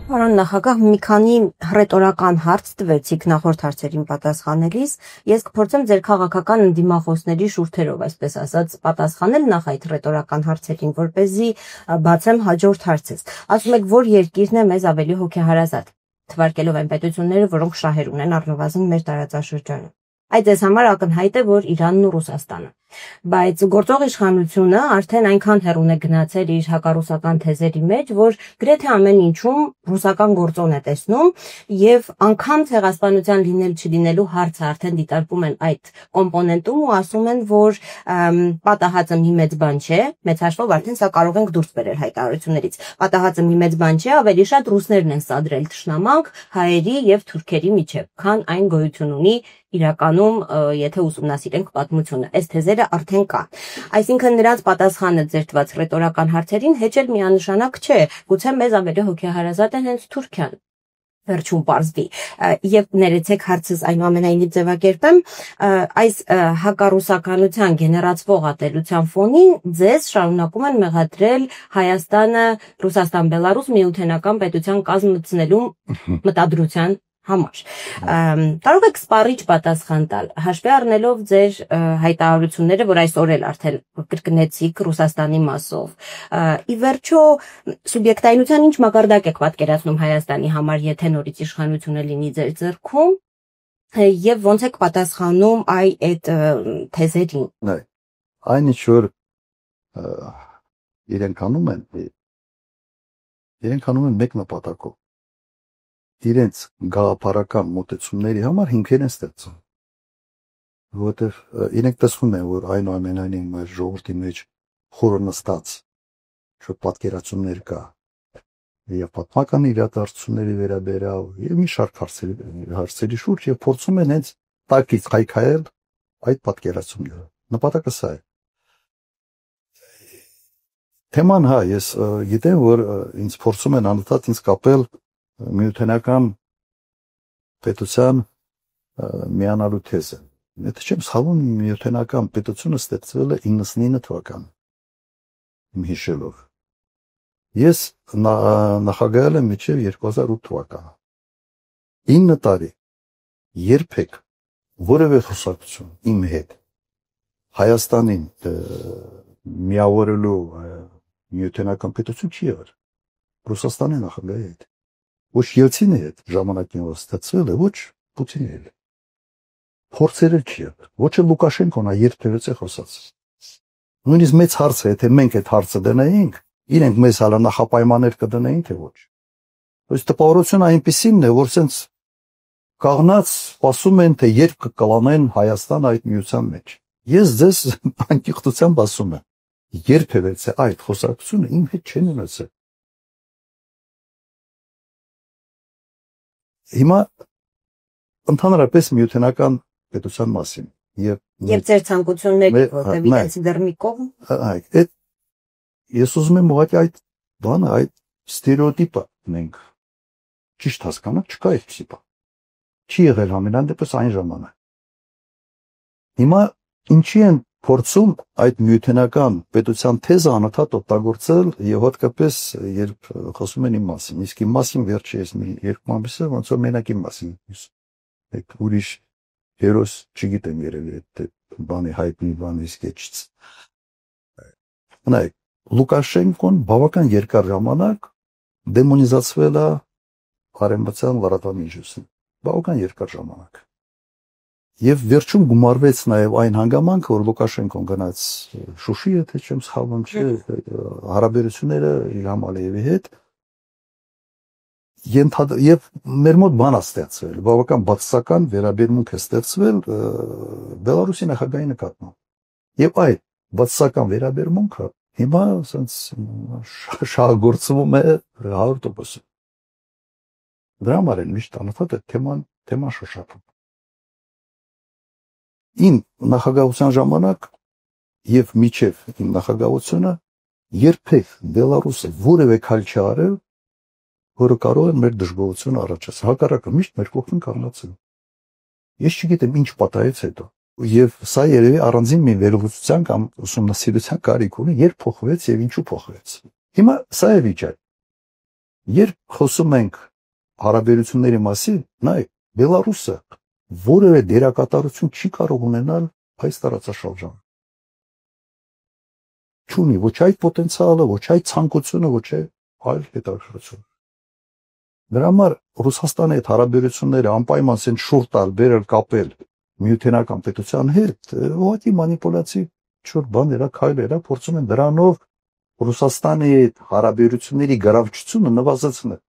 Պարոն նախագահ, մի քանի հռետորական հարց տվեցիք նախորդ հարցերին պատասխանելիս, ես կփորձեմ ձեր քաղաքական ընդդիմախոսների շուրթերով, այսպես ասած, պատասխանել նախ այդ հռետորական հարցերին, որպեսզի բացեմ հաջորդ հարցս։ Ասում եք, որ երկիրն է մեզ ավելի հոգեհարազատ, թվարկելով այն պետությունները, որոնք շահեր ունեն առնվազն մեր տարածաշրջանում։ Այդ ձեզ համար ակնհայտ է, որ Իրանն ու Ռուսաստանը, բայց գործող իշխանությունը արդեն այնքան հեռուն է գնացել իր հակառուսական թեզերի մեջ, որ գրեթե ամեն ինչում ռուսական գործոն է տեսնում եւ անգամ ցեղասպանության լինել չլինելու հարցը արդեն դիտարկում են այդ կոմպոնենտում ու ասում են, որ պատահածը մի մեծ բան չէ, մեծ հաշվով արդեն սա կարող ենք դուրս բերել հայտարարություններից։ Պատահածը մի մեծ բան չէ, ավելի շատ ռուսներն են սադրել թշնամանք հայերի եւ թուրքերի միջեւ, քան այն գոյություն ունի իրականում, եթե ուսումնասիրենք պատմությունը, այս թեզերը արդեն կան։ Այսինքն նրանց պատասխանը ձեր տված ռետորական հարցերին հեչ էլ միանշանակ չէ, գուցե մեզ ավելի հոգեհարազատ է հենց Թուրքիան։ Վերջում պարզվի, եւ ներեցեք հարցս այնուամենայնիվ ձևակերպեմ, այս հակառուսականության գեներացվող ատելության ֆոնին ձեզ շարունակում են մեղադրել Հայաստանը Ռուսաստան-Բելարուս միութենական պետության կազմ մտցնելու մտադրության համար։ Կարող եք սպառիչ պատասխան տալ, հաշվի առնելով ձեր հայտարարությունները, որ այսօր էլ արդեն կրկնեցիք Ռուսաստանի մասով։ Ի վերջո, սուբյեկտայնության ինչ մակարդակ եք պատկերացնում Հայաստանի համար, եթե նորից իշխանությունը լինի ձեր ձեռքում, եւ ոնց եք պատասխանում այդ թեզերին։ Այն ինչ որ իրենք անում են մեկ նպատակով։ Իրենց գաղափարական մոտեցումների համար հիմքեր են ստեղծում, որովհետև իրենք տեսնում են, որ այնուամենայնիվ մեր ժողովրդի մեջ խորը նստած շատ պատկերացումներ կա եւ պատմական իրադարձությունների վերաբերյալ եւ մի շարք հարցերի շուրջ եւ փորձում են հենց տակից քայքայել այդ պատկերացումները։ Նպատակը սա է։ Թեման ես գիտեմ, որ ինձ փորձում են անընդհատ ինձ կապել միութենական պետության միանալու թեզը։ Եթե չեմ սխալվում, միութենական պետությունը ստեղծվել է 99 թվականին, իմ հիշելով։ Ես նախագահել եմ մինչև 2008 թվականը։ 9 տարի երբեք որևէ խոսակցություն իմ հետ Հայաստանին միավորելու միութենական պետություն չի եղել։ Ռուսաստանի նախագահի հետ։ Ոչ Ելցինի հետ ժամանակին որ ստացվել է, ոչ Պուտինի հետ։ Փորձերը չի եղել։ Ոչ էլ Լուկաշենկոն երբևէ խոսած։ Նույնիսկ մեծ հարց է, եթե մենք այդ հարցը դնեինք, իրենք մեզ հալա նախապայմաններ կդնեին, թե ոչ։ Ըստ տպավորությունը այնպեսին է, որ սենց կաղնած սպասում են, թե երբ կկլանեն Հայաստան այդ միության մեջ։ Ես ձեզ անկեղծությամբ ասում եմ, երբևէ այդ խոսակցությունը իմ հետ չեն ունեցել։ Հիմա ընդհանրապես միութենական պետության մասին եւ ձեր ցանկությունների, որտեղ իրենց դեռ մի կողմ։ Այդ ես ուզում եմ ուղղակի այդ բանը, այդ ստերեոտիպը մենք ճիշտ հասկանանք, չկա այդպիսի բան։ Չի եղել համենայն դեպս այն ժամանակ։ Հիմա ինչի են փորձում այդ միութենական պետության թեզը անընդհատ օգտագործել եւ հատկապես երբ խոսում են իմ մասին, իսկ իմ մասին վերջի ես մի երկու ամիսը ոնց որ մենակ իմ մասին այդ ուրիշ հերոս չգիտեմ երևի այդ բանի հայտնի բան իսկ էջից։ Նայեք, Լուկաշենկոն բավական երկար ժամանակ դեմոնիզացվել է արևմտյան լրատվամիջոցին, բավական երկար ժամանակ։ Եվ վերջում գումարվեց նաև այն հանգամանքը, որ Լուկաշենկոն գնաց Շուշի, եթե չեմ սխալվում, հարաբերությունները Իլհամ Ալիևի հետ եւ մեր մոտ բան է ստեղծվել, բավական բացասական վերաբերմունք է ստեղծվել Բելարուսի նախագահի նկատմամբ։ Եվ այդ բացասական վերաբերմունքը հիմա ասենց շահագործվում է 100%։ Դրա համար էլ միշտ անընդհատ է թեման շոշափում։ Իմ նախագահության ժամանակ եւ միջև իմ նախագահությունը երբեք Բելարուսը որևէ քայլ չի արել, որը կարող է մեր դժգոհությունը առաջացնել։ Հակառակը միշտ մեր կողքին կանգնացել։ Ես չգիտեմ ինչ պատահեց հետո։ Եվ սա երևի առանձին մի վերլուծության կամ ուսումնասիրության կարիք ունի, երբ փոխվեց եւ ինչու փոխվեց։ Հիմա սա է վիճակը։ Երբ խոսում ենք հարաբերությունների մասին, նայեք, Բելարուսը որևէ դերակատարություն չի կարող ունենալ այս տարածաշրջանում։ Չունի ոչ այդ պոտենցիալը, ոչ այդ ցանկությունը, ոչ այլ հետաքրքրություն։ Դրա համար Ռուսաստանի հետ հարաբերությունները անպայման են շուրջ տալ, բերել, կապել միութենական պետության հետ, ուղղակի մանիպուլյացիվ չոր բաներ, քայլեր, փորձում են դրանով Ռուսաստանի հետ հարաբերությունների գրավչությունը նվազեցնել։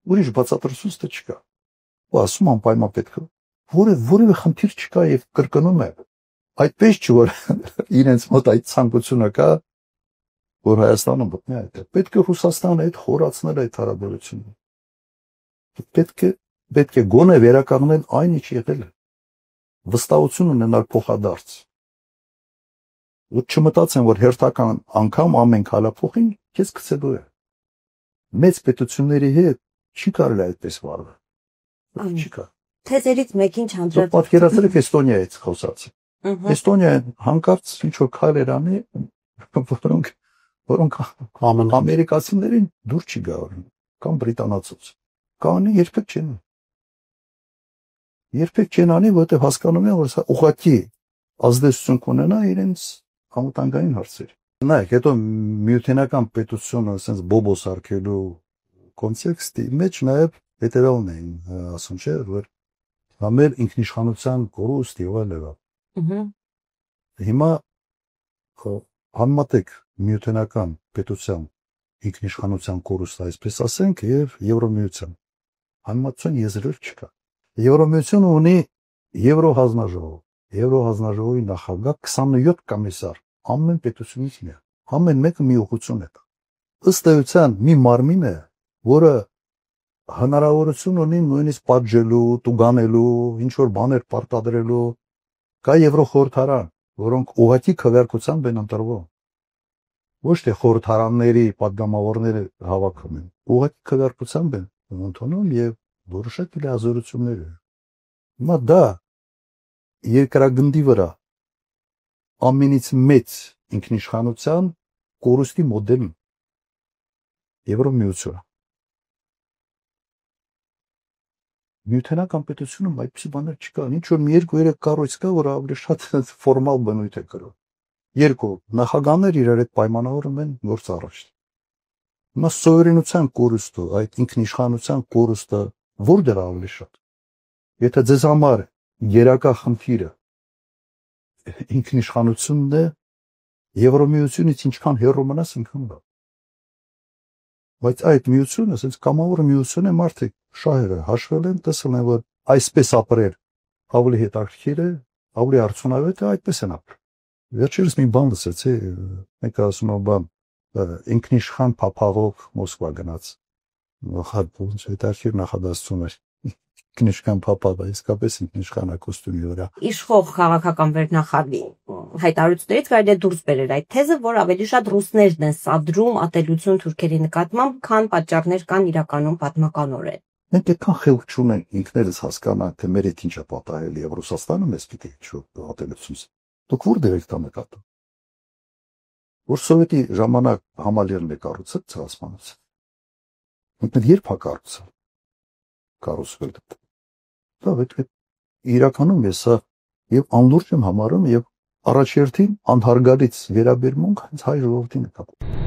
Ուրիշ բացատրություն չկա։ Ու ասում անպայման պետք է որևէ խնդիր չկա եւ կրկնում է։ Այդպես չի որ իրենց մոտ այդ ցանկությունը կա, որ Հայաստանը մտնի այդ։ Պետք է Ռուսաստանը հետ խորացնել այդ հարաբերությունները։ Պետք է գոնե վերականգնել այն ինչ եղել է։ Վստահություն ունենալ փոխադարձ։ Ու չմտածեն, որ հերթական անգամ ամեն քալափոխին քեզ գցելու է։ Մեծ պետությունների հետ չի կարելի այդպես վարվել։ Չկա։ Թեզերից մեկին չանդրադառնալու։ Պատկերացրեք Էստոնիայից խոսած։ Էստոնիան հանկարծ ինչ որ քայլեր անի, որոնք ամերիկացիներին դուր չի գալու, կամ բրիտանացուց։ Կանի երբեք չեն։ Երբեք չեն անի, որովհետև հասկանում են, որ սա ուղղակի ազդեցություն կունենա իրենց անվտանգային հարցերի։ Նայեք, հետո միութենական պետությունը ասենց բոբոս արկելու կոնտեքստի մեջ նաև հետևելն էին ասում, չէ՞, որ մեր ինքնիշխանության կորուստ եւ այլն։ Հիմա համատեք միութենական պետության ինքնիշխանության կորուստը, այսպես ասենք, եւ Եվրոմիության համացան եզրեր չկա։ Եվրոմիությունը ունի Եվրոհազնաժողով, Եվրոհազնաժողովի նախագահ 27 կոմիսար, ամեն պետությունից մի, ամեն մեկը մի ուղղություն է։ Ըստ էության մի մարմին է, որը հնարավորություն ունի նույնիսկ պատժելու, տուգանելու, ինչ որ բաներ պարտադրելու, կա Եվրոխորհրդարան, որոնք ուղղակի քվեարկությամբ են ընտրվում։ Ոչ թե խորհրդարանների պատգամավորները հավաքում են, ուղղակի քվեարկությամբ են ընդունում եւ որոշակի լիազորություններ են։ Հիմա դա երկրագնդի վրա ամենից մեծ ինքնիշխանության կորուստի մոդելն Եվրոմիությունը։ Միութենական պետությունում այդպիսի բաներ չկա, ինչ որ մի 2-3 կառույց կա, որ ավելի շատ ֆորմալ բնույթ է կրում։ Երկու նախագահներ իրար հետ պայմանավորում են գործ առաջ։ Հիմա սովերենության կորուստը, այդ ինքնիշխանության կորուստը որ դեռ ավելի շատ։ Եթե ձեզ համար երակա խնդիրը ինքնիշխանությունն է, Եվրոմիությունից ինչքան հեռու մնաս, ինքն լավ։ Բայց այդ միությունը, ասենց կամավոր միություն է, մարդիկ շահերը հաշվել են, տեսել են, որ այսպես ապրել ավելի հետաքրքիր է, ավելի արդյունավետ է, այդպես են ապրել։ Վերջերս մի բան լսեցի, մեկը ասում է, բան ինքնիշխան փափաղով Մոսկվա գնաց։ Ոնց հետաքրքիր նախադասություն էր։ Ինքնիշխան փափաղ, իսկապես ինքնիշխան կոստյումի վրա։ Իշխող քաղաքական վերնախավի հայտարարություններից կարելի է դուրս բերել այդ թեզը, որ ավելի շատ ռուսներն են սադրում ատելություն թուրքերի նկատմամբ, քան պատճառներ կան իրականում պատմականորեն։ Մենք այդքան խելք չունենք ինքներս հասկանանք, թե մեր հետ ինչ է պատահել եւ Ռուսաստանը մեզ պիտի ատելություն։ Դուք որտեղ եք դա նկատում։ Որ սովետի ժամանակ համալիրն է կառուցել ցեղասպանից։ Մենք երբ հակառուցել։ Կառուցվել։ Դա իրականում է սա եւ անլուրջ եմ համարում եւ առաջերտին անհարգալից վերաբերմունք հենց հայ ժողովրդի նկատմամբ։